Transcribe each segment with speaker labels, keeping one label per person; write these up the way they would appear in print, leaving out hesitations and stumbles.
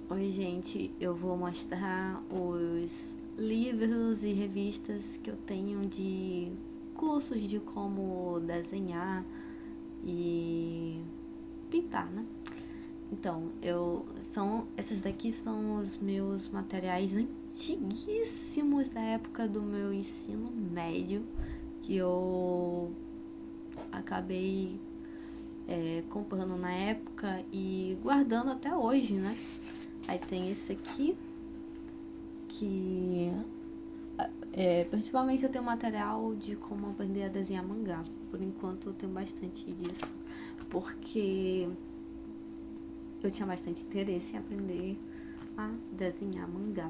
Speaker 1: Oi, gente, eu vou mostrar os livros e revistas que eu tenho de cursos de como desenhar e pintar, né? Então, essas daqui são os meus materiais antiguíssimos da época do meu ensino médio, que eu acabei comprando na época e guardando até hoje, né? Aí tem esse aqui, que principalmente eu tenho material de como aprender a desenhar mangá. Por enquanto eu tenho bastante disso, porque eu tinha bastante interesse em aprender a desenhar mangá.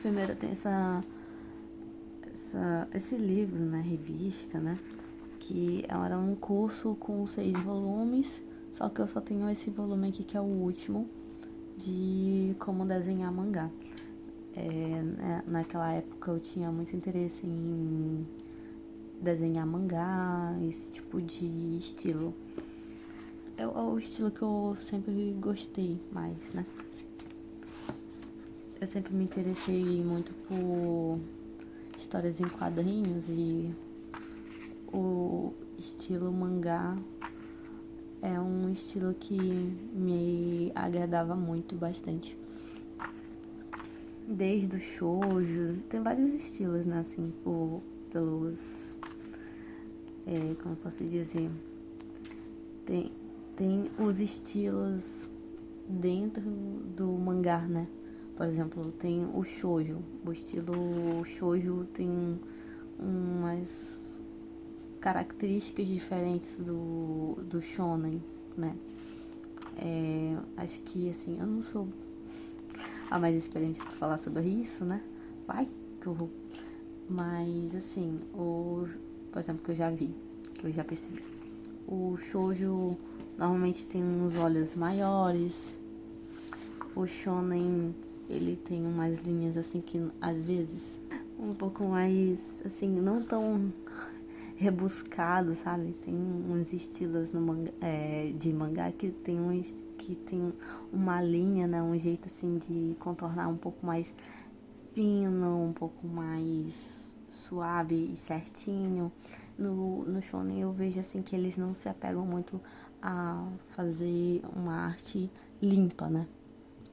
Speaker 1: Primeiro tem esse livro, né, revista, né, que era um curso com 6 volumes, só que eu só tenho esse volume aqui que é o último, de como desenhar mangá. Naquela época eu tinha muito interesse em desenhar mangá, esse tipo de estilo. É o estilo que eu sempre gostei mais, né? Eu sempre me interessei muito por histórias em quadrinhos e o estilo mangá é um estilo que me agradava muito, bastante. Desde o shoujo, tem vários estilos, né, assim, pelos, como eu posso dizer, tem os estilos dentro do mangá, né? Por exemplo, tem o shoujo. O estilo shoujo tem umas características diferentes do shonen, né? Acho que, assim, eu não sou a mais experiente para falar sobre isso, né? Vai, que horror. Mas, assim, por exemplo, que eu já vi, que eu já percebi. O shoujo normalmente tem uns olhos maiores. O shonen, ele tem umas linhas assim que às vezes um pouco mais assim, não tão rebuscado, sabe? Tem uns estilos no mangá, de mangá que tem uma linha, né? Um jeito assim de contornar um pouco mais fino, um pouco mais suave e certinho. No shonen eu vejo assim que eles não se apegam muito a fazer uma arte limpa, né?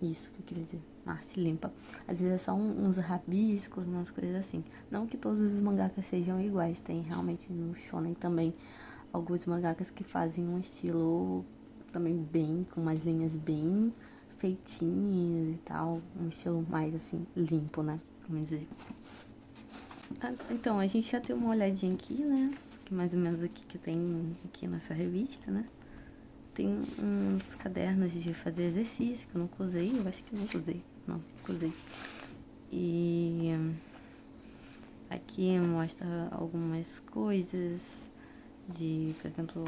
Speaker 1: Isso que eu queria dizer, uma arte limpa. Às vezes é só uns rabiscos, umas coisas assim. Não que todos os mangakas sejam iguais, tem realmente no shonen também alguns mangakas que fazem um estilo também bem, com umas linhas bem feitinhas e tal, um estilo mais assim, limpo, né? Vamos dizer. Então, a gente já tem uma olhadinha aqui, né? Que mais ou menos aqui que tem aqui nessa revista, né? Tem uns cadernos de fazer exercício que eu nunca usei, eu acho que eu nunca usei. Não, nunca usei. E aqui mostra algumas coisas de, por exemplo,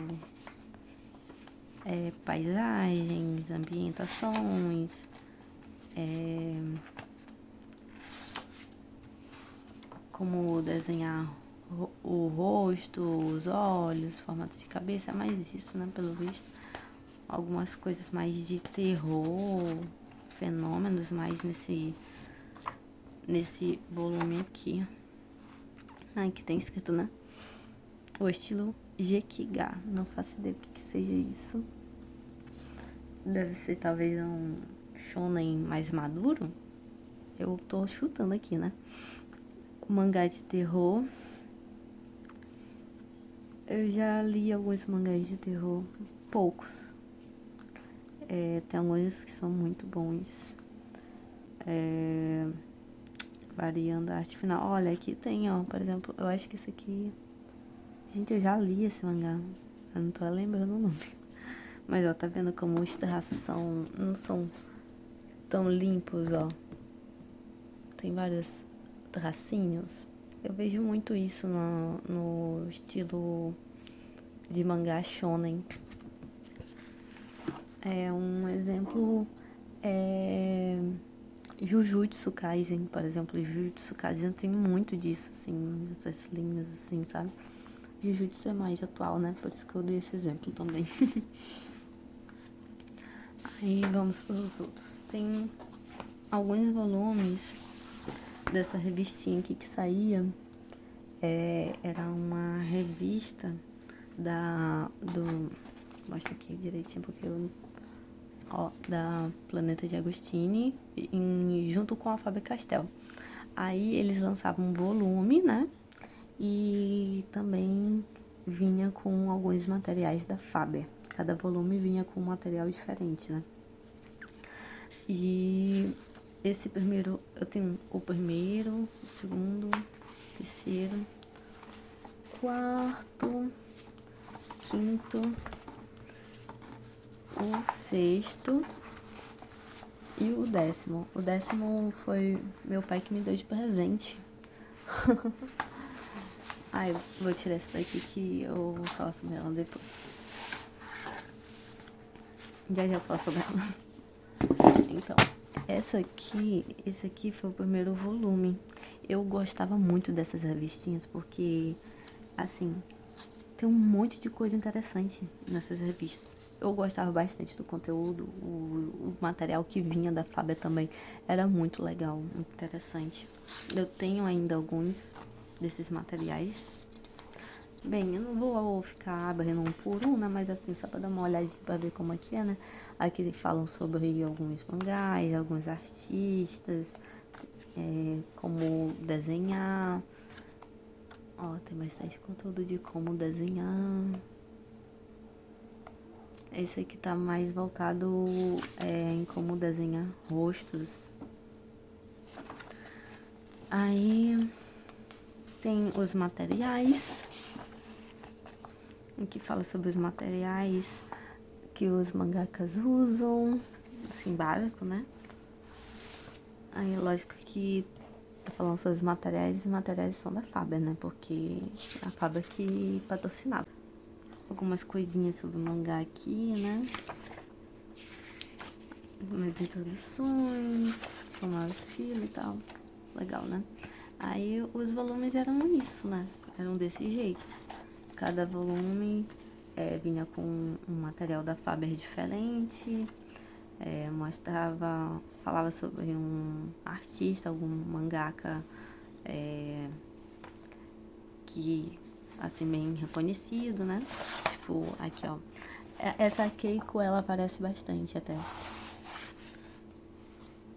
Speaker 1: paisagens, ambientações, como desenhar o rosto, os olhos, formato de cabeça, é mais isso, né, pelo visto. Algumas coisas mais de terror, fenômenos mais nesse volume aqui. Aqui tem escrito, né? O estilo Gekiga. Não faço ideia do que seja isso. Deve ser talvez um shonen mais maduro. Eu tô chutando aqui, né? O mangá de terror. Eu já li alguns mangás de terror. Poucos. Tem alguns que são muito bons. Variando a arte final. Olha, aqui tem, ó, por exemplo, eu acho que esse aqui... Gente, eu já li esse mangá. Eu não tô lembrando o nome. Mas, ó, tá vendo como os traços não são tão limpos, ó. Tem vários tracinhos. Eu vejo muito isso no estilo de mangá shonen. Um exemplo é Jujutsu Kaisen, por exemplo. Jujutsu Kaisen tem muito disso, assim, essas linhas, assim, sabe? Jujutsu é mais atual, né? Por isso que eu dei esse exemplo também. Aí vamos para os outros. Tem alguns volumes dessa revistinha aqui que saía. Era uma revista mostra aqui direitinho porque da Planeta de Agostini junto com a Faber-Castell. Aí eles lançavam um volume, né? E também vinha com alguns materiais da Faber. Cada volume vinha com um material diferente, né? E esse primeiro, eu tenho o primeiro, o segundo, o terceiro, quarto, quinto, o sexto e o décimo. O décimo foi meu pai que me deu de presente. Eu vou tirar essa daqui que eu vou falar sobre ela depois. Já falo sobre ela. Então, esse aqui foi o primeiro volume. Eu gostava muito dessas revistinhas porque, assim, tem um monte de coisa interessante nessas revistas. Eu gostava bastante do conteúdo, o material que vinha da Faber também era muito legal, muito interessante. Eu tenho ainda alguns desses materiais. Bem, eu não vou ficar abrindo um por um, né? Mas assim, só pra dar uma olhadinha pra ver como é que é, né? Aqui falam sobre alguns mangás, alguns artistas, como desenhar. Tem bastante conteúdo de como desenhar. Esse aqui tá mais voltado em como desenhar rostos. Aí tem os materiais. Aqui fala sobre os materiais que os mangakas usam. Assim, básico, né? Aí, lógico que tá falando sobre os materiais são da Faber, né? Porque a Faber que patrocinava. Algumas coisinhas sobre o mangá aqui, né? Algumas introduções, como é o estilo e tal. Legal, né? Aí os volumes eram isso, né? Eram desse jeito. Cada volume vinha com um material da Faber diferente. Falava sobre um artista, algum mangaka que, assim, bem reconhecido, né? Tipo, aqui, ó. Essa Keiko, ela aparece bastante até.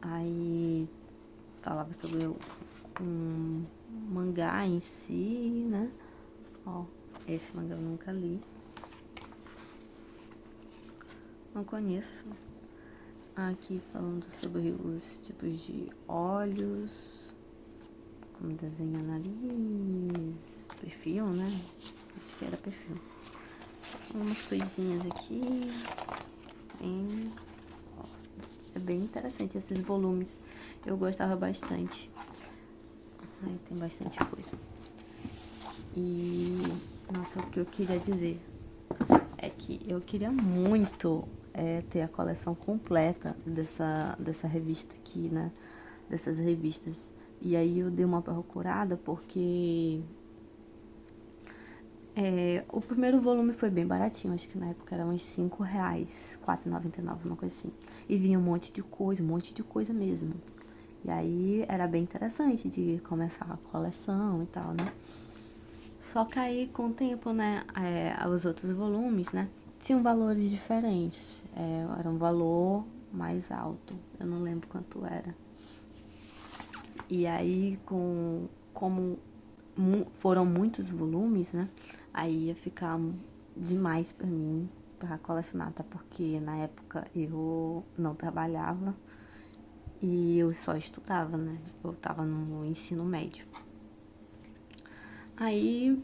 Speaker 1: Aí falava sobre um mangá em si, né? Esse mangá eu nunca li. Não conheço. Aqui falando sobre os tipos de olhos, como desenhar nariz, perfil, né? Acho que era perfil. Algumas coisinhas aqui. É bem interessante esses volumes. Eu gostava bastante. Tem bastante coisa. E, nossa, o que eu queria dizer é que eu queria muito ter a coleção completa dessa revista aqui, né? Dessas revistas. E aí eu dei uma procurada porque o primeiro volume foi bem baratinho, acho que na época era uns R$5, R$4,99, uma coisa assim. E vinha um monte de coisa mesmo. E aí era bem interessante de começar a coleção e tal, né? Só que aí com o tempo, né, os outros volumes, né, tinham valores diferentes. Era um valor mais alto, eu não lembro quanto era. E aí, como foram muitos volumes, né, aí ia ficar demais pra mim pra colecionar, até porque na época eu não trabalhava e eu só estudava, né, eu tava no ensino médio. Aí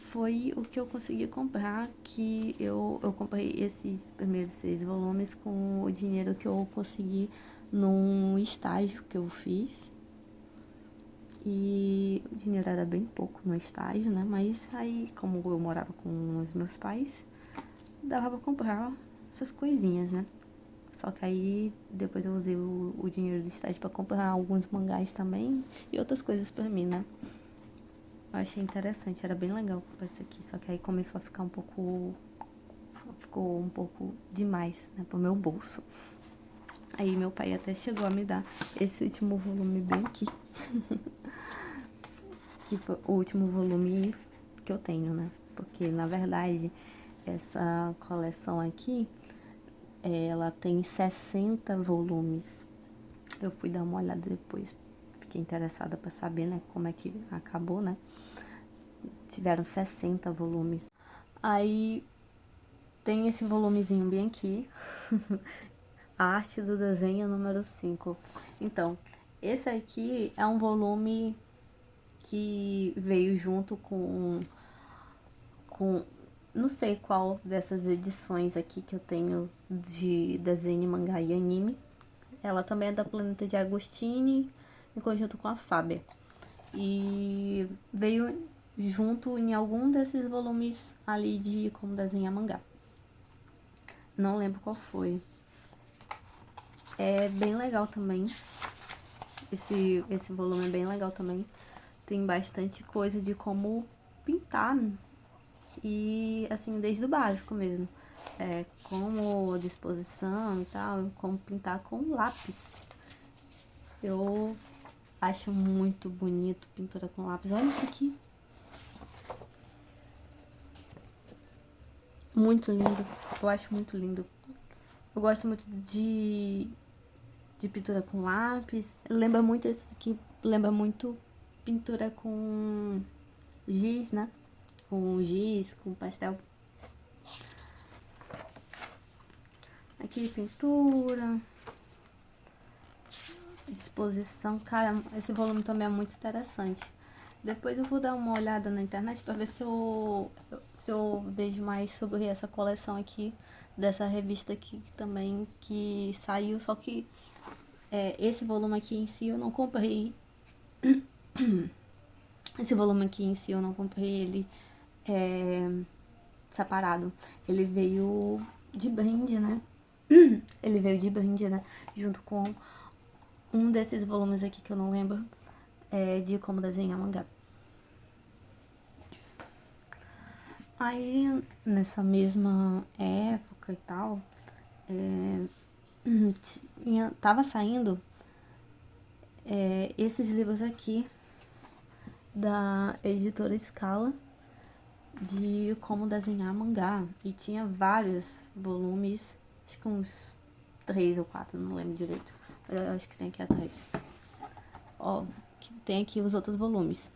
Speaker 1: foi o que eu consegui comprar, que eu comprei esses primeiros 6 volumes com o dinheiro que eu consegui num estágio que eu fiz. E o dinheiro era bem pouco no estágio, né? Mas aí, como eu morava com os meus pais, dava pra comprar essas coisinhas, né? Só que aí, depois eu usei o dinheiro do estágio pra comprar alguns mangás também e outras coisas pra mim, né? Eu achei interessante, era bem legal comprar isso aqui, só que aí começou a ficar um pouco ficou um pouco demais, né, pro meu bolso. Aí meu pai até chegou a me dar esse último volume bem aqui. Que foi o último volume que eu tenho, né? Porque, na verdade, essa coleção aqui, ela tem 60 volumes. Eu fui dar uma olhada depois, fiquei interessada pra saber, né, como é que acabou, né? Tiveram 60 volumes. Aí, tem esse volumezinho bem aqui. A arte do desenho número 5. Então, esse aqui é um volume que veio junto com não sei qual dessas edições aqui que eu tenho de desenho, mangá e anime. Ela também é da Planeta de Agostini, em conjunto com a Faber. E veio junto em algum desses volumes ali de como desenhar mangá. Não lembro qual foi. É bem legal também. Esse volume é bem legal também. Tem bastante coisa de como pintar. E assim, desde o básico mesmo. Como disposição e tal, como pintar com lápis. Eu acho muito bonito pintura com lápis. Olha isso aqui. Muito lindo. Eu acho muito lindo. Eu gosto muito de pintura com lápis. Lembra muito esse aqui. Lembra muito pintura com giz, né? Com giz, com pastel. Aqui pintura. Disposição. Cara, esse volume também é muito interessante. Depois eu vou dar uma olhada na internet para ver se eu vejo mais sobre essa coleção aqui, dessa revista aqui também, que saiu, só que esse volume aqui em si eu não comprei. Esse volume aqui em si eu não comprei ele separado. Ele veio de brinde, né? Ele veio de brinde, né? Junto com um desses volumes aqui que eu não lembro, de como desenhar mangá. Aí, nessa mesma época e tal, tava saindo esses livros aqui da editora Scala de como desenhar mangá. E tinha vários volumes, acho que uns 3 ou 4, não lembro direito. Eu acho que tem aqui atrás. Ó, tem aqui os outros volumes.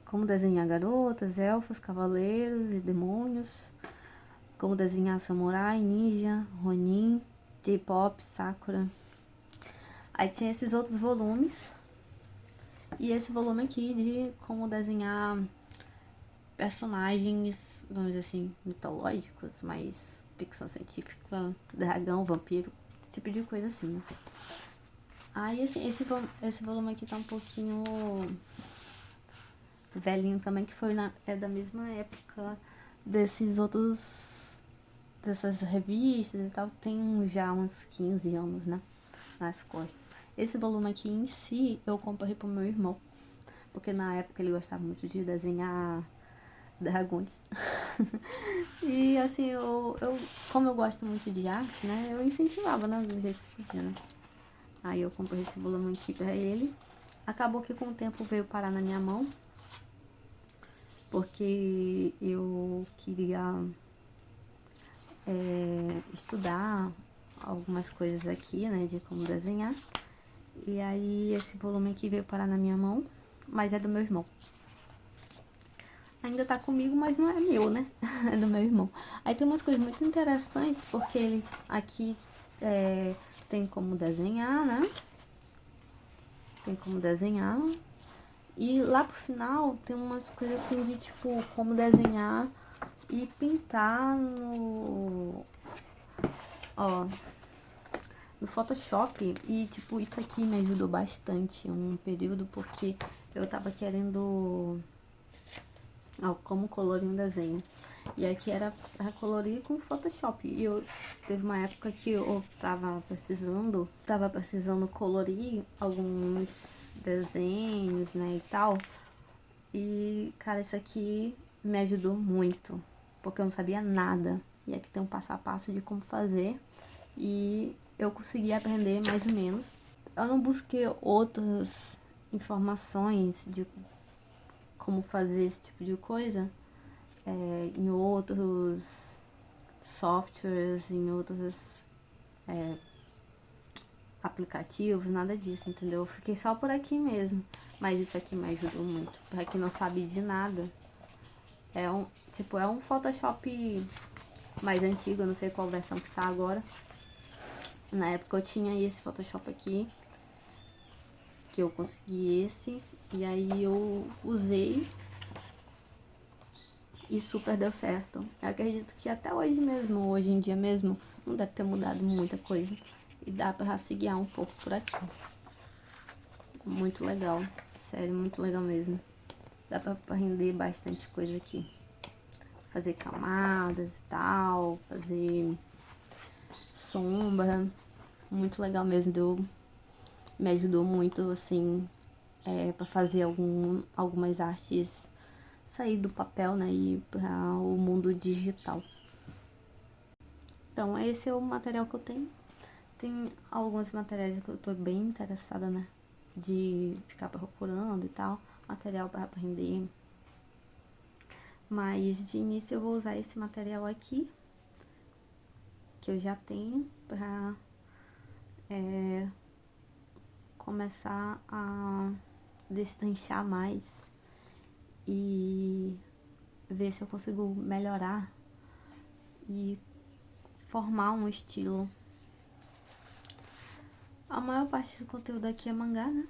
Speaker 1: Como desenhar garotas, elfos, cavaleiros e demônios. Como desenhar samurai, ninja, ronin, J-pop, sakura. Aí tinha esses outros volumes. E esse volume aqui de como desenhar personagens, vamos dizer assim, mitológicos, mais ficção científica, dragão, vampiro, esse tipo de coisa assim. Aí assim, esse volume aqui tá um pouquinho velhinho também, que foi da mesma época desses outros, dessas revistas e tal, tem já uns 15 anos, né, nas costas. Esse volume aqui em si, eu comprei pro meu irmão, porque na época ele gostava muito de desenhar dragões. E assim, como eu gosto muito de arte, né, eu incentivava, né, do jeito que podia, né. Aí eu comprei esse volume aqui pra ele. Acabou que com o tempo veio parar na minha mão, porque eu queria estudar algumas coisas aqui, né, de como desenhar. E aí esse volume aqui veio parar na minha mão, mas é do meu irmão. Ainda tá comigo, mas não é meu, né? É do meu irmão. Aí tem umas coisas muito interessantes, porque ele aqui tem como desenhar, né? Tem como desenhar. E lá pro final tem umas coisas assim de tipo como desenhar e pintar no Photoshop. E tipo, isso aqui me ajudou bastante um período, porque eu tava querendo como colorir um desenho. E aqui era pra colorir com Photoshop. E teve uma época que eu tava precisando colorir alguns desenhos, né, e tal. E, cara, isso aqui me ajudou muito. porque eu não sabia nada. E aqui tem um passo a passo de como fazer e eu consegui aprender mais ou menos. Eu não busquei outras informações de como fazer esse tipo de coisa em outros softwares, em outros aplicativos, nada disso, entendeu? Eu fiquei só por aqui mesmo, mas isso aqui me ajudou muito. Pra quem não sabe de nada, é um Photoshop mais antigo, eu não sei qual versão que tá agora. Na época eu tinha esse Photoshop aqui, que eu consegui esse, e aí eu usei e super deu certo. Eu acredito que até hoje mesmo, hoje em dia mesmo, não deve ter mudado muita coisa. E dá pra se guiar um pouco por aqui. Muito legal, sério, muito legal mesmo. Dá pra render bastante coisa aqui. Fazer camadas e tal, fazer sombra. Muito legal mesmo, me ajudou muito, assim, pra fazer algumas artes sair do papel, né, e ir para o mundo digital. Então, esse é o material que eu tenho. Tem alguns materiais que eu tô bem interessada, né, de ficar procurando e tal, material para aprender. Mas de início eu vou usar esse material aqui, que eu já tenho, para começar a destrinchar mais e ver se eu consigo melhorar e formar um estilo. A maior parte do conteúdo aqui é mangá, né?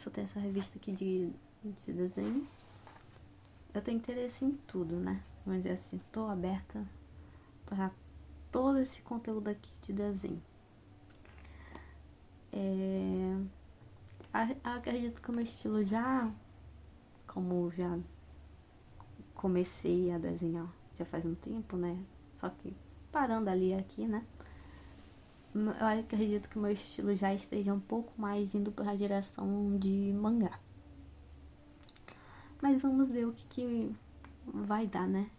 Speaker 1: Só tem essa revista aqui de desenho. Eu tenho interesse em tudo, né? Mas é assim, tô aberta para todo esse conteúdo aqui de desenho. Acredito que o meu estilo como já comecei a desenhar já faz um tempo, né? Só que parando ali aqui, né? Eu acredito que o meu estilo já esteja um pouco mais indo para a direção de mangá. Mas vamos ver o que vai dar, né?